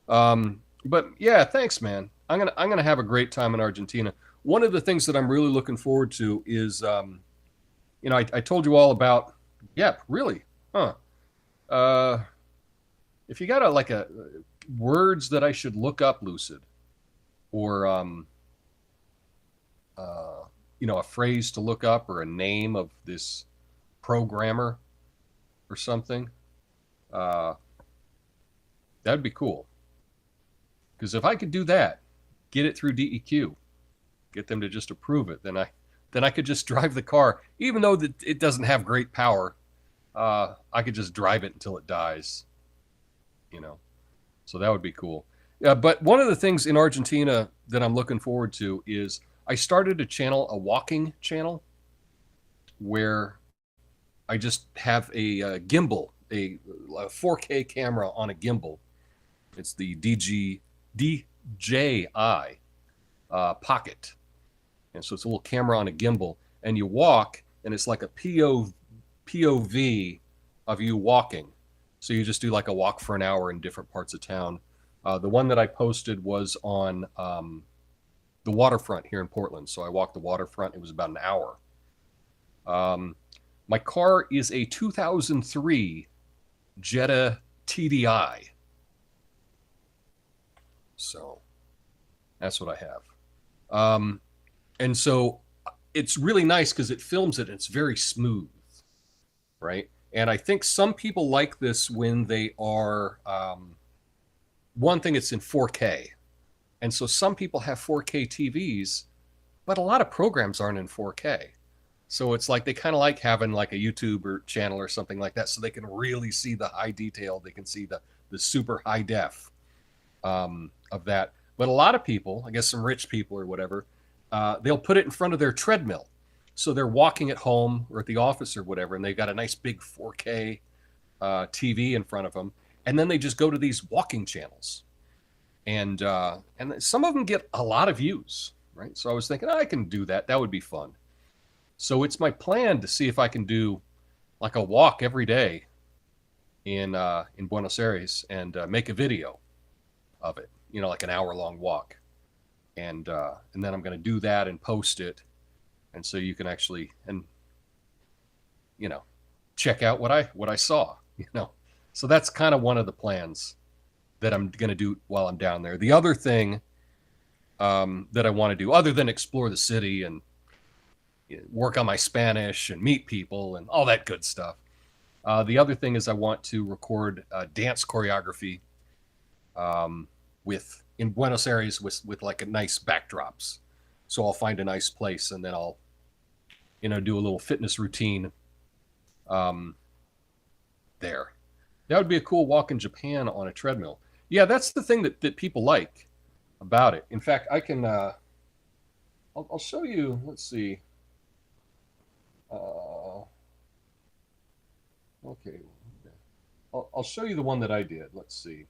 But yeah, thanks, man. I'm gonna have a great time in Argentina. One of the things that I'm really looking forward to is, I told you all about. Yep, really, huh? If you got a words that I should look up, Lucid, or a phrase to look up, or a name of this programmer or something, that'd be cool. Because if I could do that, get it through DEQ, get them to just approve it, then I could just drive the car, even though it doesn't have great power. I could just drive it until it dies, So that would be cool. But one of the things in Argentina that I'm looking forward to is I started a walking channel, where I just have a gimbal, a 4K camera on a gimbal. It's the DJI Pocket. And so it's a little camera on a gimbal, and you walk, and it's like a POV of you walking. So you just do like a walk for an hour in different parts of town. The one that I posted was on the waterfront here in Portland. So I walked the waterfront. It was about an hour. My car is a 2003 Jetta TDI. So that's what I have. And so it's really nice because it films it and it's very smooth, right? And I think some people like this when they are, one thing, it's in 4K. And so some people have 4K TVs, but a lot of programs aren't in 4K. So it's like they kind of like having like a YouTube channel or something like that, so they can really see the high detail. They can see the super high def of that. But a lot of people, I guess some rich people or whatever, they'll put it in front of their treadmill. So they're walking at home or at the office or whatever, and they've got a nice big 4K TV in front of them. And then they just go to these walking channels. And some of them get a lot of views, right? So I was thinking, I can do that. That would be fun. So it's my plan to see if I can do like a walk every day in Buenos Aires, and make a video of it, like an hour-long walk. And then I'm going to do that and post it. And so you can actually, check out what I saw, So that's kind of one of the plans that I'm going to do while I'm down there. The other thing that I want to do, other than explore the city and work on my Spanish and meet people and all that good stuff, the other thing is I want to record dance choreography in Buenos Aires with like a nice backdrops. So I'll find a nice place, and then I'll, do a little fitness routine there. That would be a cool walk in Japan on a treadmill. Yeah, that's the thing that people like about it. In fact, I can. I'll show you. Let's see. Okay. I'll show you the one that I did. Let's see.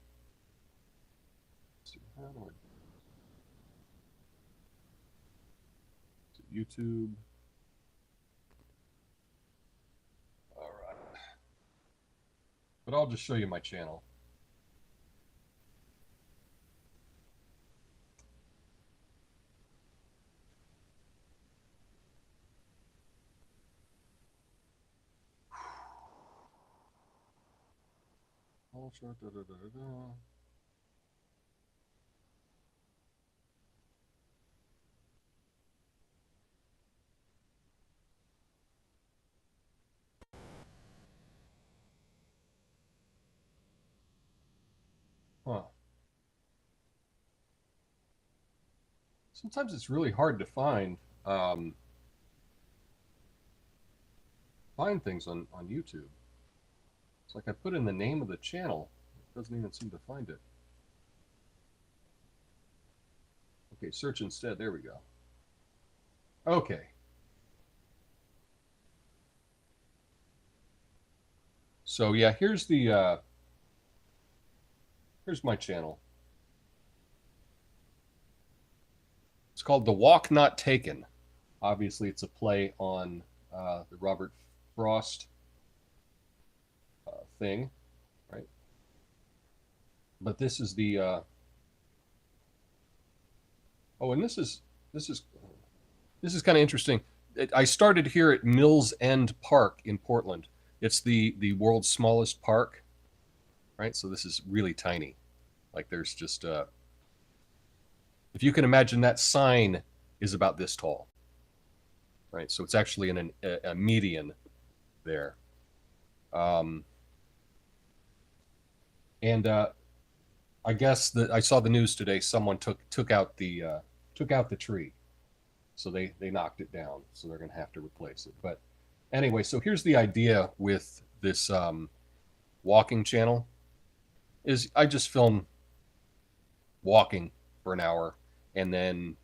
How do I YouTube. All right. But I'll just show you my channel. All short, da, da, da, da, da. Huh. Sometimes it's really hard to find things on YouTube. It's like I put in the name of the channel. It doesn't even seem to find it. Okay, search instead. There we go. Okay. So yeah, here's my channel. It's called The Walk Not Taken. Obviously, it's a play on the Robert Frost thing, right? But this is the oh, and this is kind of interesting. I started here at Mills End Park in Portland. It's the world's smallest park, right? So this is really tiny. Like there's just if you can imagine, that sign is about this tall, right? So it's actually in a median there. And I guess that I saw the news today. Someone took out the tree, so they knocked it down. So they're going to have to replace it. But anyway, so here's the idea with this walking channel: is I just film walking for an hour, and then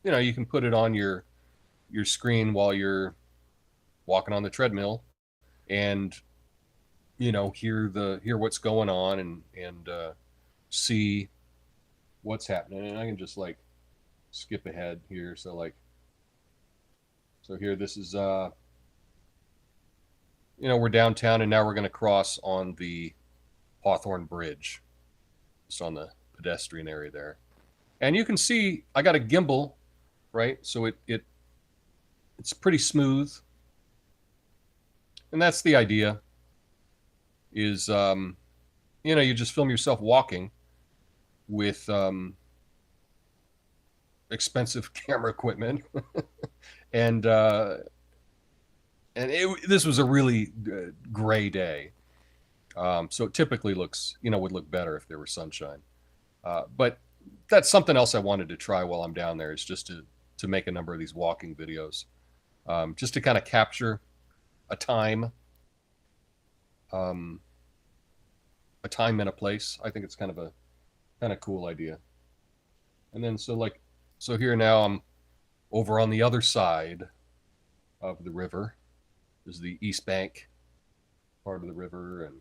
you can put it on your screen while you're walking on the treadmill, and hear what's going on and see what's happening. And I can just like skip ahead here. So here, this is we're downtown, and now we're going to cross on the Hawthorne Bridge, just on the pedestrian area there. And you can see I got a gimbal, right? So it's pretty smooth. And that's the idea, is you just film yourself walking with expensive camera equipment. And this was a really gray day. So it typically would look better if there were sunshine. But that's something else I wanted to try while I'm down there, is just to make a number of these walking videos, just to kind of capture a time and a place. I think it's kind of cool idea. And then so here now I'm over on the other side of the river. There's the East Bank part of the river, and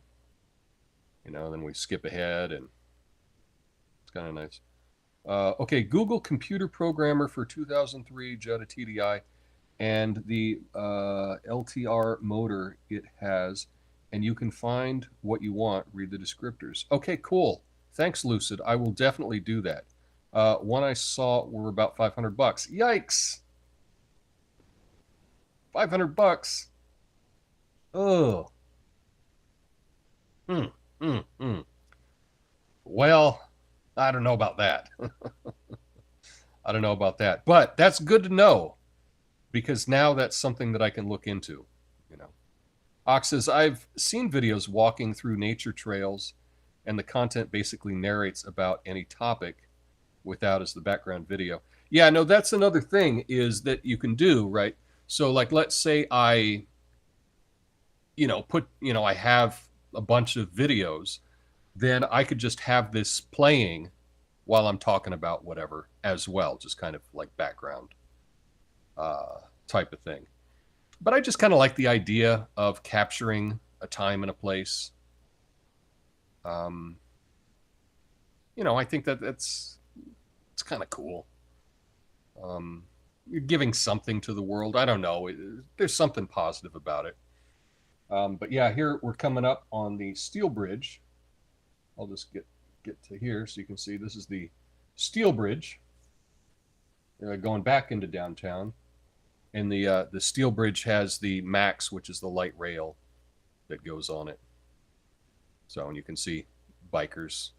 then we skip ahead, and it's kind of nice. Okay, Google computer programmer for 2003 Jetta TDI, and the LTR motor it has, and you can find what you want. Read the descriptors. Okay, cool. Thanks, Lucid. I will definitely do that. One I saw were about $500. Yikes! $500. Oh. Well, I don't know about that. I don't know about that. But that's good to know, because now that's something that I can look into. Ox says, I've seen videos walking through nature trails, and the content basically narrates about any topic without as the background video. Yeah, no, that's another thing is that you can do, right? So let's say I, I have a bunch of videos, then I could just have this playing while I'm talking about whatever as well, just kind of like background type of thing. But I just kind of like the idea of capturing a time and a place. I think it's kind of cool. You're giving something to the world. I don't know. There's something positive about it. But yeah, here we're coming up on the steel bridge. I'll just get to here so you can see this is the steel bridge going back into downtown. And the steel bridge has the MAX, which is the light rail that goes on it. So, and you can see bikers.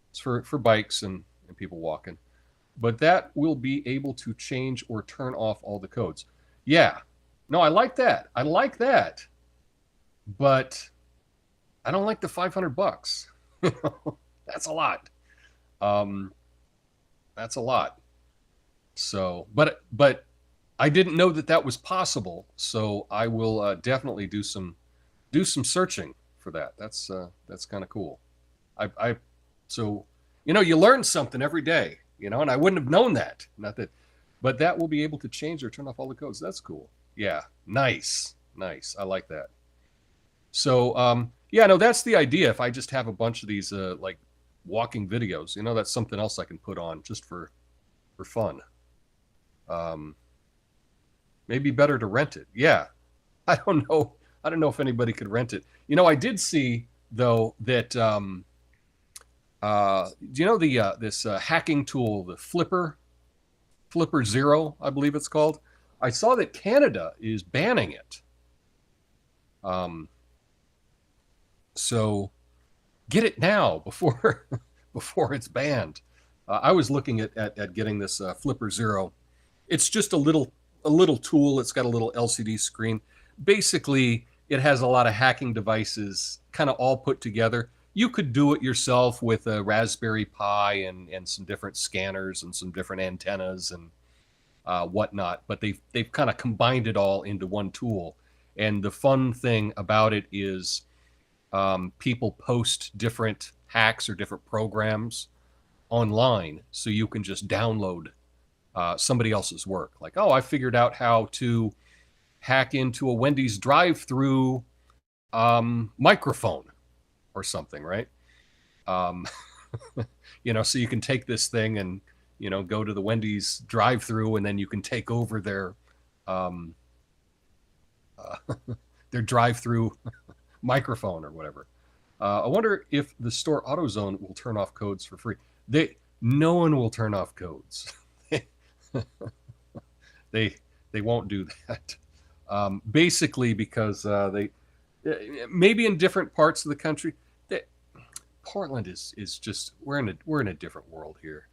It's for bikes and people walking. But that will be able to change or turn off all the codes. Yeah. No, I like that. I like that. But I don't like the $500. That's a lot. That's a lot. So, but I didn't know that was possible. So I will definitely do some searching for that. That's kind of cool. So you learn something every day. And I wouldn't have known that. Not that, but that will be able to change or turn off all the codes. That's cool. Yeah, nice. I like that. So, that's the idea. If I just have a bunch of these like walking videos, that's something else I can put on just for fun. Maybe better to rent it. Yeah, I don't know. I don't know if anybody could rent it. I did see though that. Do you know this hacking tool, the Flipper Zero, I believe it's called? I saw that Canada is banning it. So get it now before it's banned. I was looking at getting this Flipper Zero. It's just a little tool. It's got a little LCD screen. Basically, it has a lot of hacking devices kind of all put together. You could do it yourself with a Raspberry Pi and some different scanners and some different antennas and whatnot. But they've kind of combined it all into one tool. And the fun thing about it is people post different hacks or different programs online, so you can just download somebody else's work. Like, I figured out how to hack into a Wendy's drive-through microphone or something, right? So you can take this thing and go to the Wendy's drive-through, and then you can take over their drive-through microphone or whatever. I wonder if the store AutoZone will turn off codes for free. No one will turn off codes. They won't do that. Basically because they maybe in different parts of the country. Portland is just we're in a different world here,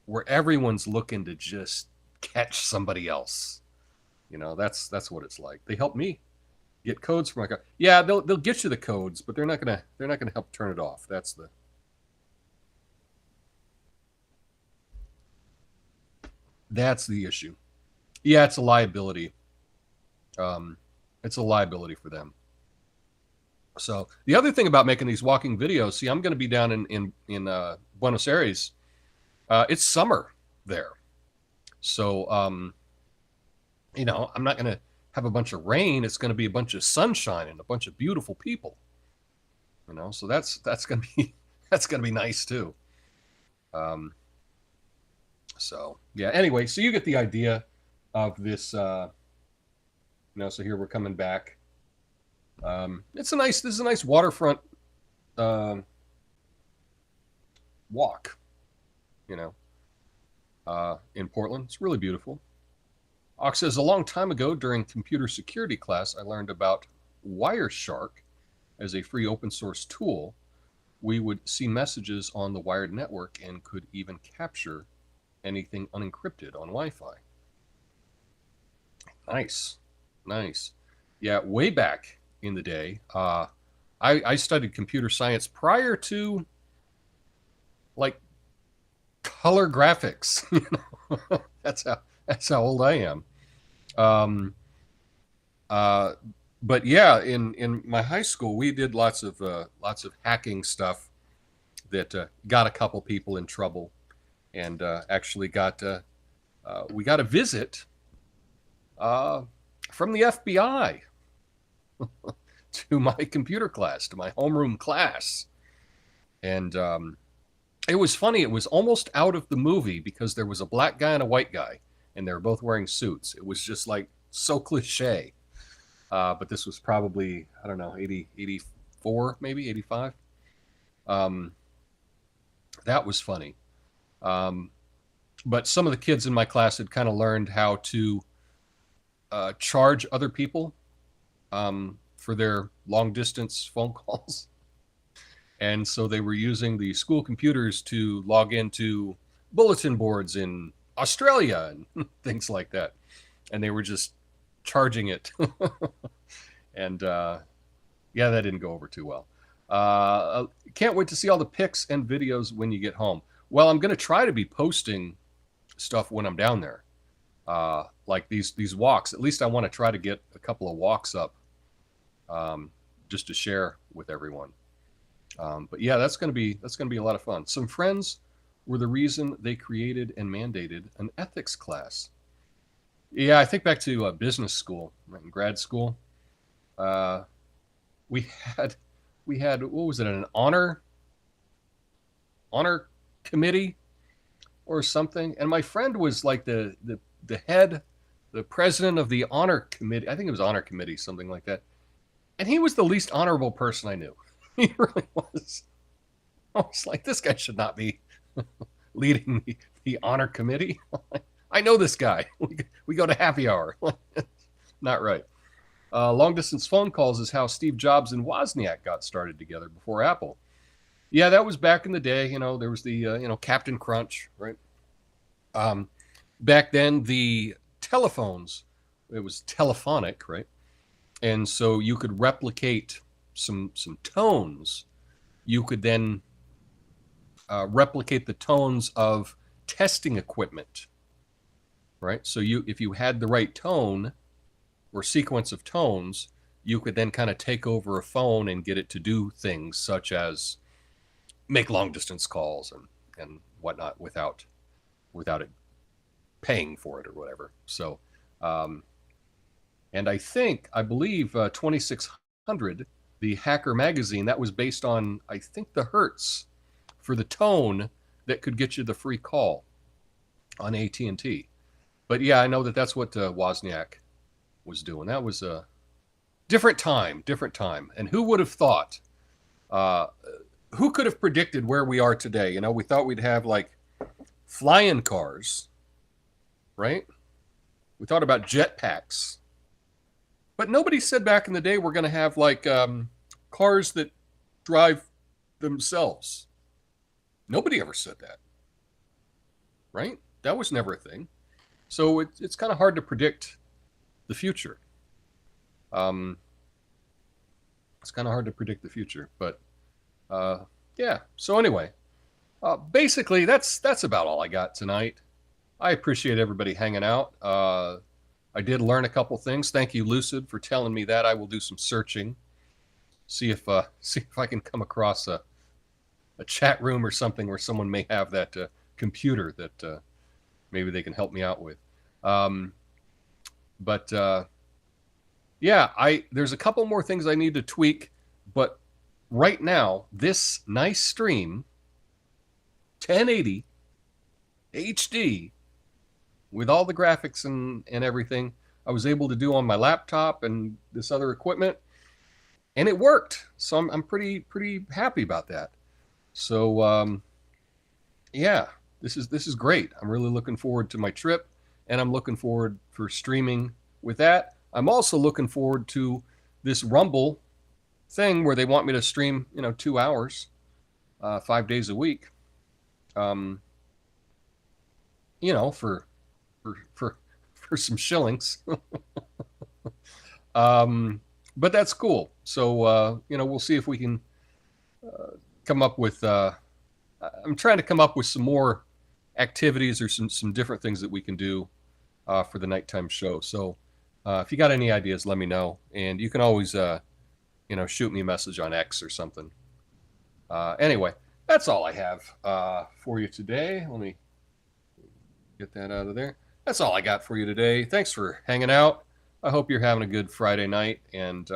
where everyone's looking to just catch somebody else. That's what it's like. They help me get codes for my car. Yeah, they'll get you the codes, but they're not gonna help turn it off. That's the issue. Yeah, it's a liability. It's a liability for them. So the other thing about making these walking videos, see, I'm going to be down in Buenos Aires. It's summer there. So, I'm not going to have a bunch of rain. It's going to be a bunch of sunshine and a bunch of beautiful people. So that's going to be nice too. So yeah, anyway, so you get the idea of this, so here we're coming back. This is a nice waterfront walk, in Portland. It's really beautiful. Ox says, a long time ago during computer security class, I learned about Wireshark as a free open source tool. We would see messages on the wired network and could even capture anything unencrypted on Wi-Fi. Nice. Yeah, way back in the day, I studied computer science prior to like color graphics. That's how old I am. But yeah, in my high school, we did lots of hacking stuff that got a couple people in trouble, and actually we got a visit uh, from the FBI to my computer class, to my homeroom class. And it was funny. It was almost out of the movie because there was a black guy and a white guy, and they were both wearing suits. It was just like so cliche. But this was probably, I don't know, 84, maybe 85. Um, that was funny. But some of the kids in my class had kind of learned how to charge other people for their long distance phone calls. And so they were using the school computers to log into bulletin boards in Australia and things like that. And they were just charging it. And yeah, that didn't go over too well. Can't wait to see all the pics and videos when you get home. Well, I'm going to try to be posting stuff when I'm down there. Like these walks. At least I want to try to get a couple of walks up just to share with everyone. But yeah, that's going to be a lot of fun. Some friends were the reason they created and mandated an ethics class. Yeah, I think back to business school, right, in grad school. We had what was it, an honor committee or something, and my friend was like the head, the president of the honor committee. I think it was honor committee, something like that. And he was the least honorable person I knew. He really was. I was like, this guy should not be leading the honor committee. I know this guy. We go to happy hour. Not right. Long distance phone calls is how Steve Jobs and Wozniak got started together before Apple. Yeah, that was back in the day. You know, there was the Captain Crunch, right? Back then, the telephones, it was telephonic, right? And so you could replicate some tones. You could then replicate the tones of testing equipment, right? So if you had the right tone or sequence of tones, you could then kind of take over a phone and get it to do things such as make long distance calls and whatnot without it paying for it or whatever. So, and I believe 2600, the Hacker magazine, that was based on, I think, the hertz for the tone that could get you the free call on AT&T. But yeah, I know that's what Wozniak was doing. That was a different time. And who would have thought? Who could have predicted where we are today? You know, we thought we'd have like flying cars, right? We thought about jetpacks. But nobody said back in the day we're going to have like cars that drive themselves. Nobody ever said that, right? That was never a thing. So it's kind of hard to predict the future. It's kind of hard to predict the future, but yeah. So anyway, basically that's about all I got tonight. I appreciate everybody hanging out. I did learn a couple things. Thank you, Lucid, for telling me that. I will do some searching, see if I can come across a chat room or something where someone may have that computer that maybe they can help me out with. But yeah, there's a couple more things I need to tweak, but right now, this nice stream, 1080 HD, with all the graphics and everything, I was able to do on my laptop and this other equipment, and it worked. So I'm pretty happy about that. So yeah, this is great. I'm really looking forward to my trip, and I'm looking forward for streaming with that. I'm also looking forward to this Rumble thing where they want me to stream, 2 hours, 5 days a week. For some shillings. But that's cool. So we'll see if we can come up with. I'm trying to come up with some more activities or some different things that we can do for the nighttime show. So If you got any ideas, let me know. And you can always, shoot me a message on X or something. Anyway, that's all I have for you today. Let me get that out of there. That's all I got for you today. Thanks for hanging out. I hope you're having a good Friday night, and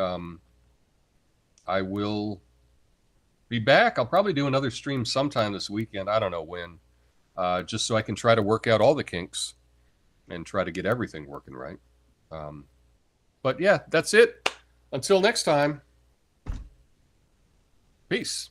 I will be back. I'll probably do another stream sometime this weekend. I don't know when, just so I can try to work out all the kinks and try to get everything working right. But yeah, that's it. Until next time, peace.